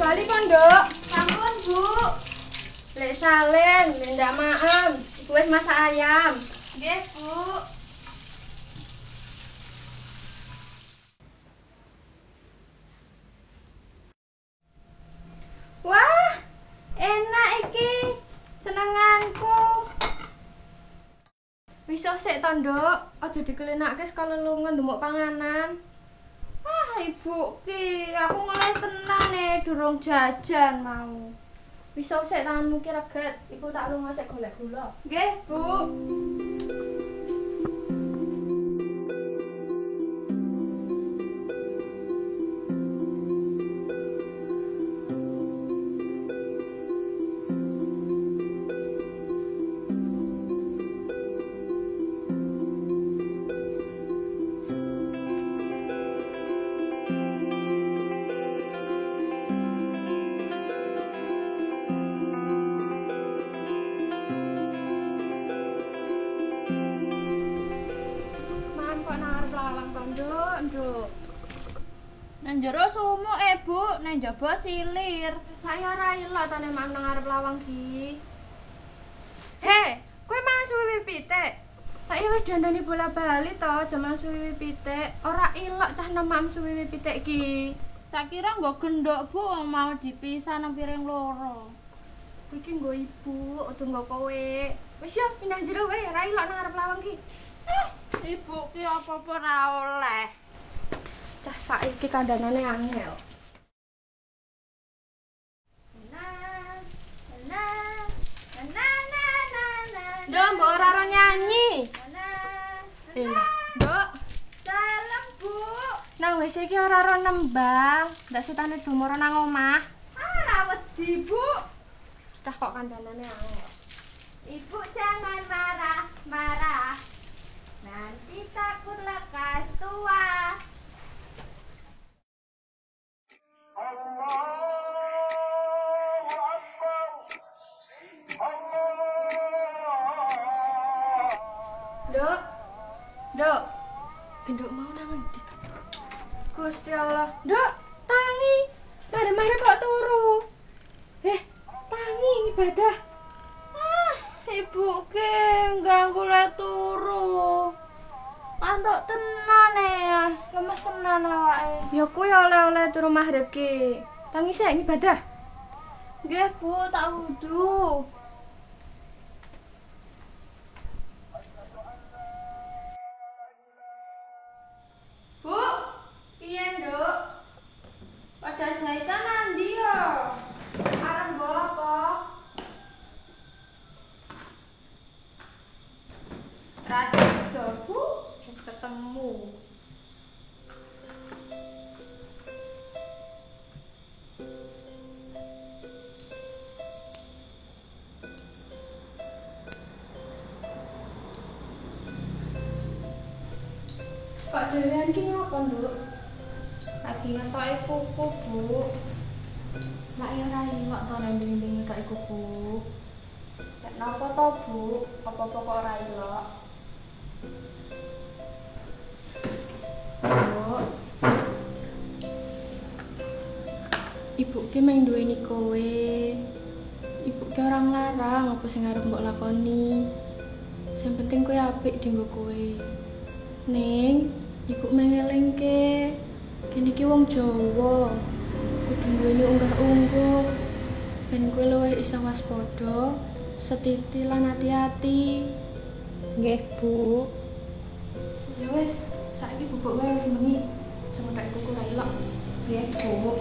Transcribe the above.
bali kok, Nduk. Sampun, Bu. Lek Salen, ndak maem. Iku wis masak ayam. Nggih, Bu. Wah, enak iki. Senenganku. Wis sik to, Nduk. Aja dikelinake sekali lunga ndemuk panganan. Ah, Ibu ki, aku mulai tenan durung jajan mau. Wis sik tanganmu ki reget. Ibu tak lunga sik golek gula. Nggih, Bu. Nduk. Nang jero sumuk, Bu, nang jaba silir. Saya ora ilok to nek nang arep lawang ki. He, kowe mangan suwi pitik. Saiki wis dandani bola-bali to, jaman suwi pitik. Ora ilok cah nemam suwi pitik ki. Tak kira nggo gendok, Bu, mau dipisah nang piring loro. Iki nggo Ibu, aja nggo kowe. Wis yo pindah jero wae, ora ilok nang arep lawang ki. Ibu ki apa-apa ora oleh. Cah saiki kandhanane angel. Nduk, mbok ora ora nyanyi. Nduk, Dalem, Bu. nang WC iki ora ora nembang. Ndak sitane dumara nang omah. Ah, wedi, Bu. Cah kok kandhanane angel. Ibu jangan marah-marah. Nanti takut lekas tua. Nduk. Nduk. Genduk mau nang endi to? Gusti Allah. Nduk, tangi. Mare-mare kok turu. Tangi ibadah. Ah, Ibu ki ganggu le turu. Antuk tenan ya, lemes tenan awake. Ya kuwi oleh-oleh turu maghrib ki. Tangi sik ibadah. Nggih, Bu, tak wudu. Bu, piye, Nduk? Pada jahitan nanti ya. Arep nggo apa? Rasa Bu, wis ketemu. Kok dhewean ki ngopo, Nduk? Lagi ngetoki kuku, Bu. Mak ya ora ilok to nek nding-nding kok iku, Bu. Nek napa to, Bu? Apa-apa kok ora ilok? Nduk. Ibu ki meng duweni kowe. Ibu ki ora nglarang apa sing arep mbok lakoni. Sing penting kowe apik dienggo kowe. Ning, ibu mengelingke. Kene iki wong Jawa. Kudu duweni unggah-ungguh. Ben kowe luwih iso waspada, setiti lan hati-hati. Nggih, Bu. Ya wis, saiki bubuk wae wis bengi. Sampe tak kuku ra ilok. Nggih, Bu.